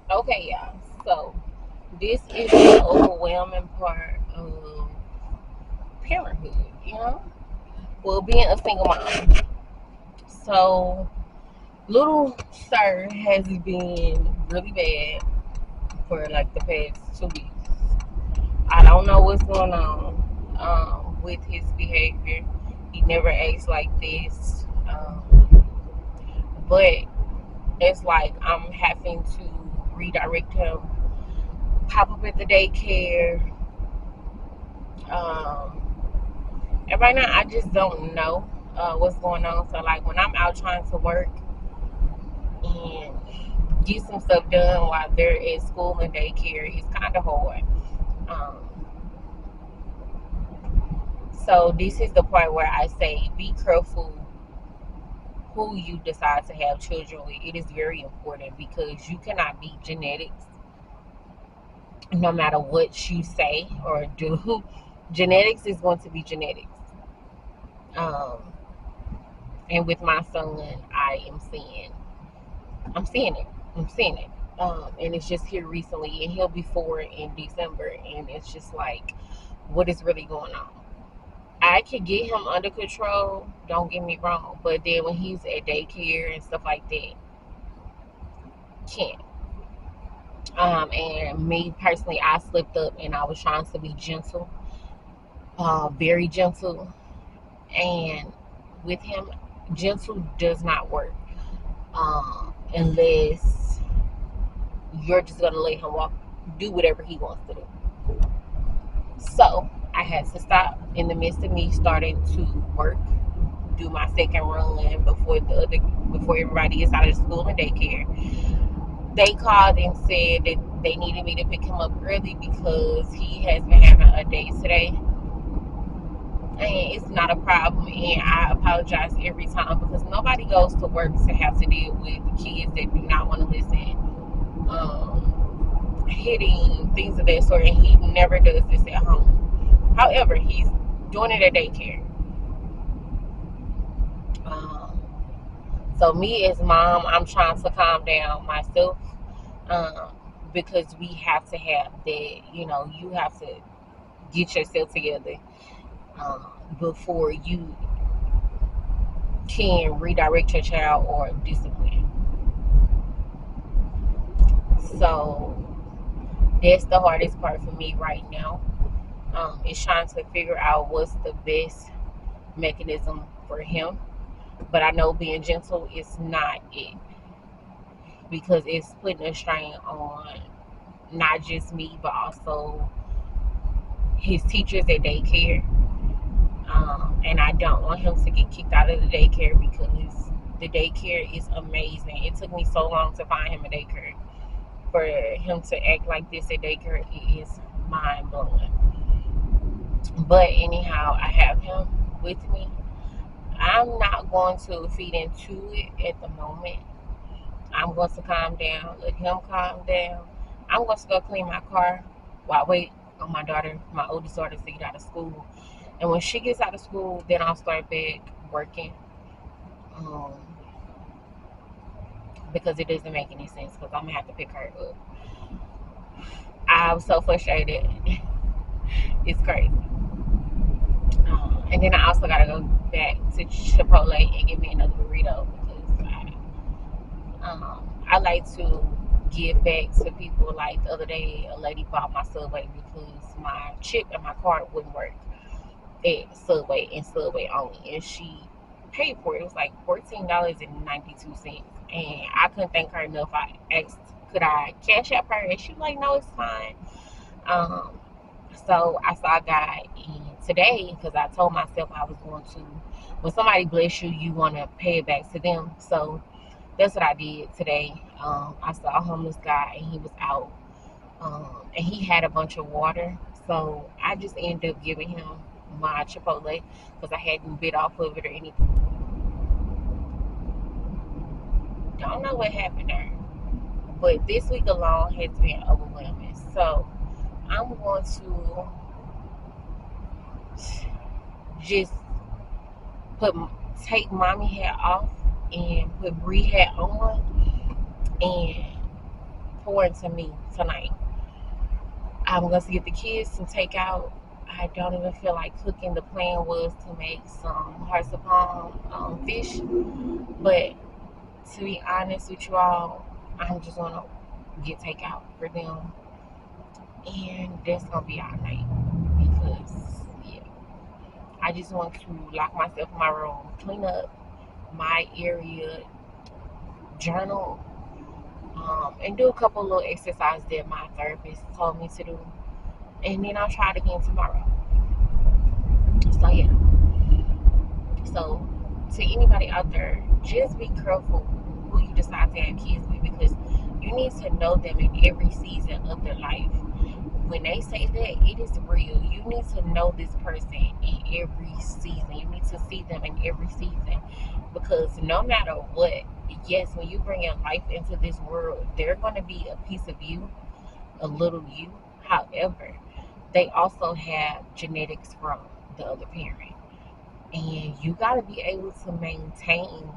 Okay, y'all. So this is the overwhelming part of parenthood, you know? Well, being a single mom. So little sir has been really bad for like the past 2 weeks. I don't know what's going on with his behavior. He never acts like this. But it's like I'm having to redirect him, pop up at the daycare. Um, and right now, I just don't know what's going on. So, like, when I'm out trying to work and get some stuff done while they're at school and daycare, it's kind of hard. Um, so, this is the part where I say be careful who you decide to have children with. It is very important because you cannot beat genetics no matter what you say or do. Genetics is going to be genetics. Um, and with my son, I'm seeing it. I'm seeing it. And it's just here recently, and he'll be 4 in December, and it's just like, what is really going on? I can get him under control. Don't get me wrong, but then when he's at daycare and stuff like that, can't. And me personally, I slipped up and I was trying to be gentle, very gentle, and with him, gentle does not work unless you're just gonna let him walk, do whatever he wants to do. So I had to stop in the midst of me starting to work, do my second run before everybody gets out of school and daycare. They called and said that they needed me to pick him up early because he has been having a day today. And it's not a problem, and I apologize every time because nobody goes to work to have to deal with kids that do not want to listen, hitting, things of that sort, and he never does this at home. However, he's doing it at daycare. Um, so me as mom, I'm trying to calm down myself, um, because we have to have that. You have to get yourself together um, before you can redirect your child or discipline. So that's the hardest part for me right now. Is trying to figure out what's the best mechanism for him. But I know being gentle is not it because it's putting a strain on not just me but also his teachers at daycare. And I don't want him to get kicked out of the daycare because the daycare is amazing. It took me so long to find him a daycare. For him to act like this at daycare, it is mind blowing. But anyhow, I have him with me. I'm not going to feed into it at the moment. I'm going to calm down, let him calm down. I'm going to go clean my car while I wait on my oldest daughter, to get out of school. And when she gets out of school, then I'll start back working. Um, because it doesn't make any sense because I'm going to have to pick her up. I was so frustrated. It's crazy. And then I also gotta go back to Chipotle and get me another burrito because I like to give back to people. Like the other day, a lady bought my Subway because my chip and my card wouldn't work at Subway and Subway only, and she paid for it. It was like $14.92, and I couldn't thank her enough. I asked, could I cash out her, and she was like, no, it's fine. Um, so I saw God today because I told myself I was going to. When somebody bless you, you want to pay it back to them. So that's what I did today. I saw a homeless guy and he was out, and he had a bunch of water. So I just ended up giving him my Chipotle because I hadn't bit off of it or anything. Don't know what happened there, but this week alone has been overwhelming. So I'm going to just put take mommy hat off and put Bree hat on and pour into me tonight. I'm going to get the kids some takeout. I don't even feel like cooking. The plan was to make some hearts of palm fish, but to be honest with you all, I'm just going to get takeout for them, and that's going to be our night because, yeah, I just want to lock myself in my room, clean up my area, journal, and do a couple little exercises that my therapist told me to do, and then I'll try it again tomorrow. So yeah. So to anybody out there, just be careful who you decide to have kids with because you need to know them in every season of their life. When they say that, it is real. You need to know this person in every season. You need to see them in every season because no matter what, yes, when you bring your life into this world, they're going to be a piece of you, a little you. However, they also have genetics from the other parent. And you got to be able to maintain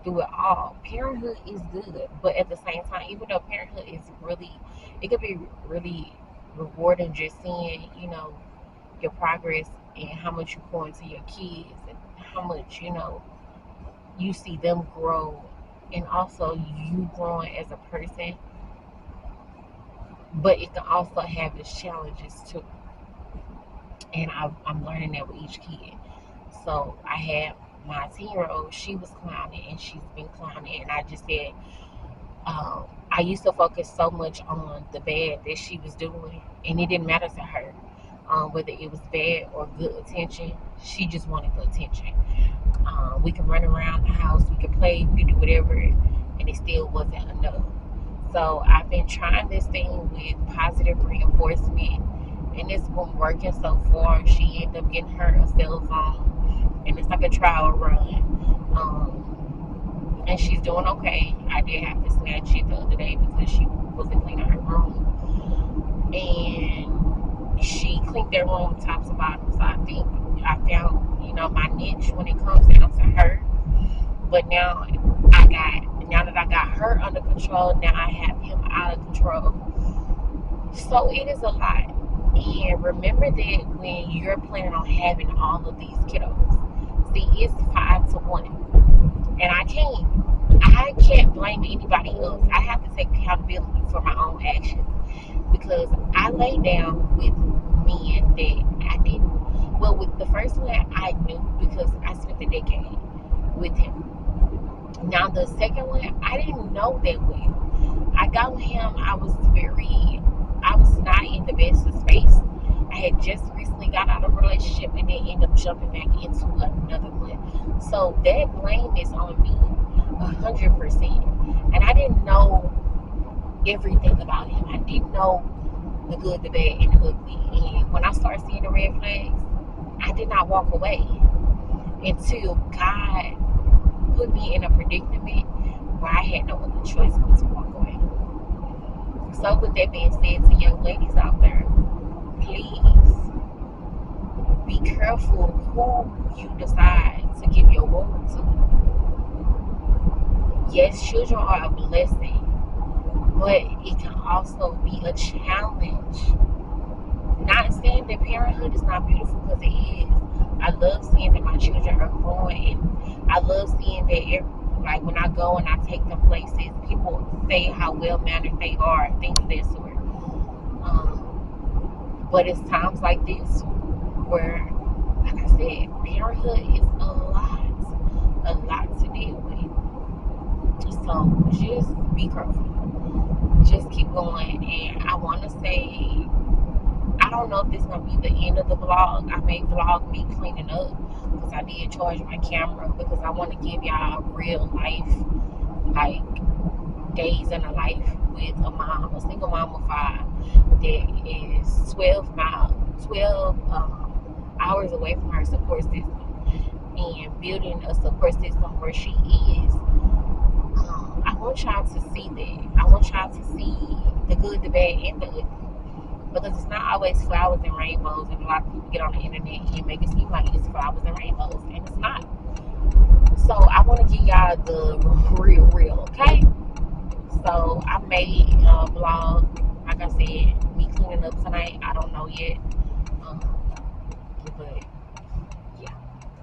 through it all. Parenthood is good, but at the same time, even though parenthood is really, it could be really rewarding just seeing, your progress and how much you pour into your kids and how much, you see them grow and also you growing as a person. But it can also have its challenges too. And I'm learning that with each kid. So I had my 10-year-old, she was clowning and she's been clowning. And I just said, I used to focus so much on the bad that she was doing, and it didn't matter to her whether it was bad or good attention. She just wanted the attention. We could run around the house, we could play, we could do whatever, and it still wasn't enough. So I've been trying this thing with positive reinforcement, and it's been working so far. She ended up getting her a cell phone, and it's like a trial run. And she's doing okay. I did have to snatch it the other day because she wasn't cleaning her room. And she cleaned that room top to bottom. So I think I found, my niche when it comes down to her. But now that I got her under control, now I have him out of control. So it is a lot. And remember that when you're planning on having all of these kiddos, see, it's 5-1. And I can't blame anybody else. I have to take accountability for my own actions because I lay down with men that I didn't. Well, with the first one, I knew because I spent a decade with him. Now, the second one, I didn't know that well. I got with him, I was not in the best of space. I had just recently got out of a relationship and then ended up jumping back into another one. So that blame is on me, 100%. And I didn't know everything about him. I didn't know the good, the bad, and the ugly. And when I started seeing the red flags, I did not walk away until God put me in a predicament where I had no other choice but to walk away. So with that being said, to young ladies out there, please be careful who you decide to give your word to. Yes, children are a blessing, but it can also be a challenge. Not saying that parenthood is not beautiful, because it is. I love seeing that my children are growing, and I love seeing that like when I go and I take them places, people say how well mannered they are, things of that sort. But it's times like this where, like I said, parenthood is a lot to deal with. So just be careful. Just keep going. And I want to say, I don't know if this is going to be the end of the vlog. I may vlog me cleaning up because I did charge my camera because I want to give y'all real life, like days in a life with a single mom of 5 that is 12 hours away from her support system and building a support system where she is. I want y'all to see that. I want y'all to see the good, the bad, and the ugly. Because it's not always flowers and rainbows, and a lot of people get on the internet and make it seem like it's flowers and rainbows, and it's not. So I want to give y'all the real, okay? So I made a vlog. Like I said, me cleaning up tonight. I don't know yet. Um, but yeah,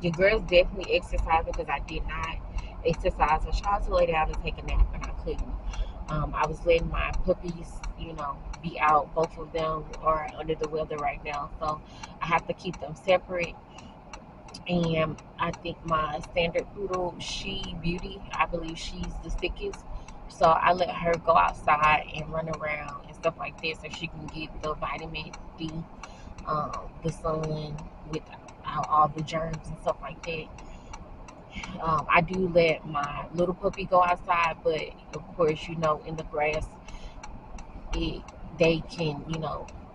your girls definitely exercise because I did not exercise. I tried to lay down and take a nap, and I couldn't. I was letting my puppies, be out. Both of them are under the weather right now, so I have to keep them separate. And I think my standard poodle, she Beauty, I believe she's the sickest. So I let her go outside and run around and stuff like that so she can get the vitamin D, the sun without all the germs and stuff like that. I do let my little puppy go outside, but of course, in the grass, it they can,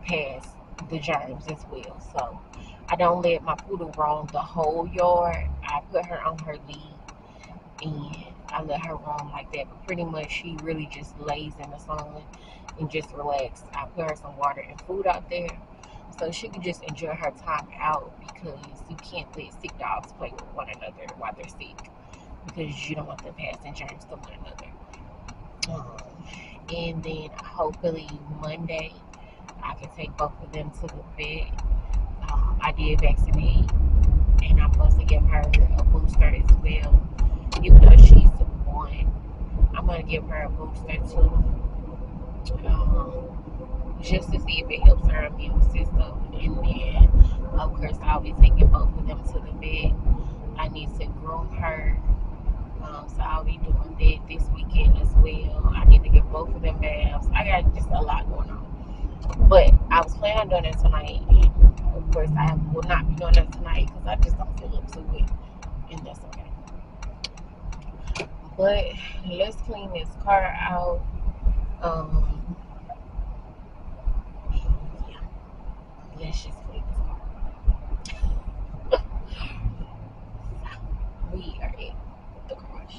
pass the germs as well. So I don't let my poodle roam the whole yard. I put her on her lead and I let her roam like that. But pretty much she really just lays in the sun and just relax. I put her some water and food out there so she can just enjoy her time out because you can't let sick dogs play with one another while they're sick because you don't want them passing germs to one another. And then hopefully Monday I can take both of them to the vet. I did vaccinate, and I'm supposed to give her a booster as well. Even though she's 1, I'm gonna give her a booster too, just to see if it helps her immune system. And then, of course, I'll be taking both of them to the vet. I need to groom her. So I'll be doing that this weekend as well. I need to give both of them baths. I got just a lot going on. But I was planning on doing it tonight. And of course, I will not be doing it tonight because I just don't feel up to it. And that's okay. But let's clean this car out. Yeah. Let's just clean this car. We are in the garage.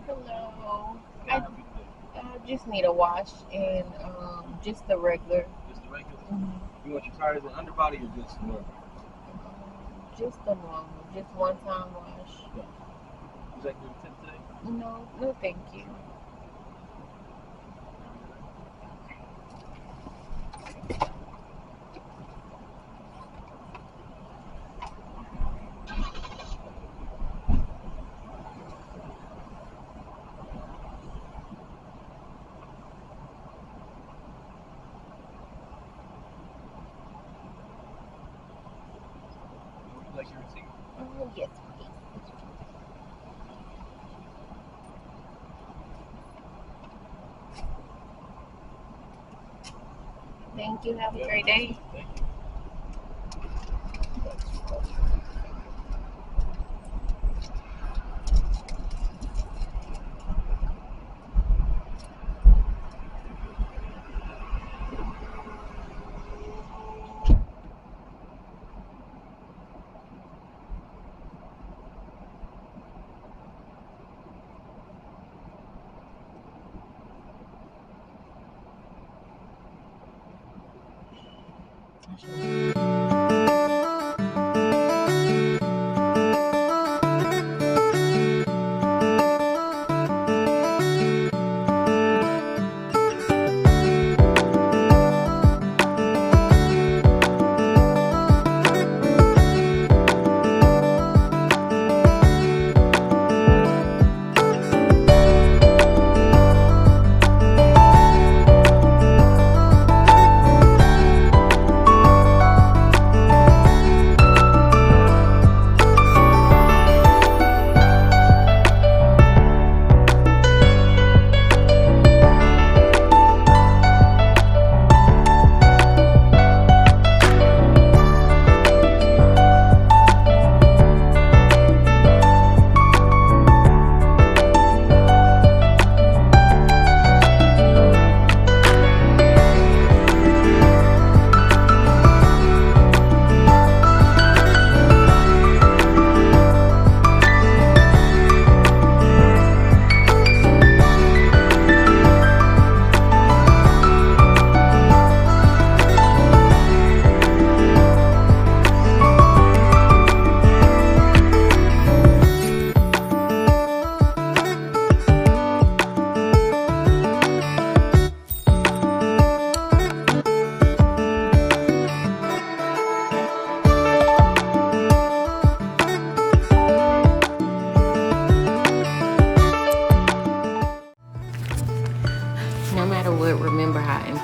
Hello. I just need a wash and just the regular. Just the regular? Mm-hmm. You want your tires in underbody or just normal? Just the normal. Just one time wash. Yeah. Would you like to do a tip today? No, thank you. Would you like your receipt? Yes, please. Thank you. Have a great day. Thank you.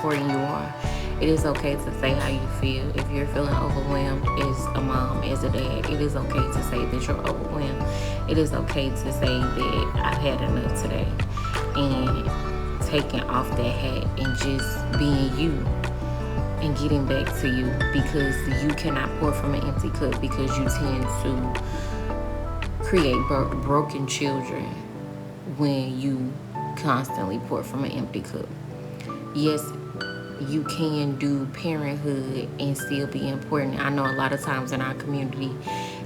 important you are. It is okay to say how you feel. If you're feeling overwhelmed as a mom, as a dad, it is okay to say that you're overwhelmed. It is okay to say that I've had enough today. And taking off that hat and just being you and getting back to you, because you cannot pour from an empty cup, because you tend to create broken children when you constantly pour from an empty cup. Yes, you can do parenthood and still be important. I know a lot of times in our community,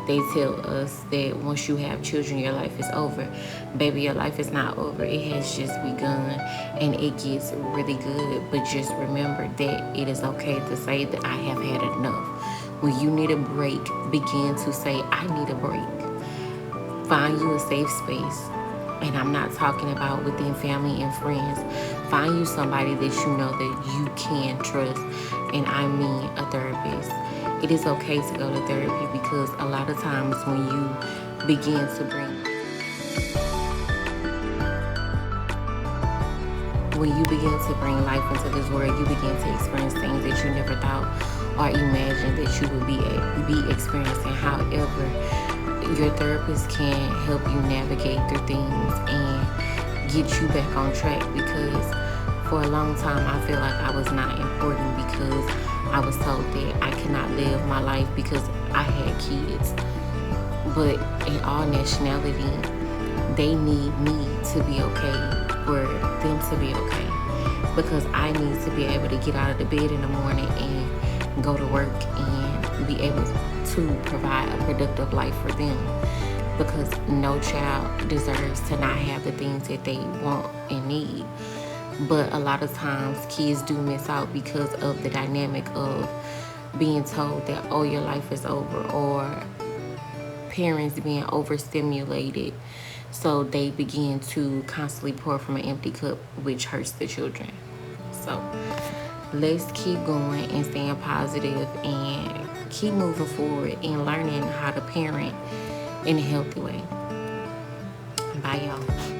they tell us that once you have children, your life is over. Baby, your life is not over. It has just begun, and it gets really good. But just remember that it is okay to say that I have had enough. When you need a break, begin to say, I need a break. Find you a safe space. And I'm not talking about within family and friends. Find you somebody that you know that you can trust. And I mean a therapist. It is okay to go to therapy, because a lot of times when you begin to bring life into this world, you begin to experience things that you never thought or imagined that you would be experiencing. However, your therapist can help you navigate through things and get you back on track, because for a long time I feel like I was not important, because I was told that I could not live my life because I had kids. But in all nationality, they need me to be okay for them to be okay, because I need to be able to get out of the bed in the morning and go to work and be able to provide a productive life for them, because no child deserves to not have the things that they want and need. But a lot of times kids do miss out because of the dynamic of being told that, oh, your life is over, or parents being overstimulated, so they begin to constantly pour from an empty cup, which hurts the children. So let's keep going and staying positive and keep moving forward and learning how to parent in a healthy way. Bye, y'all.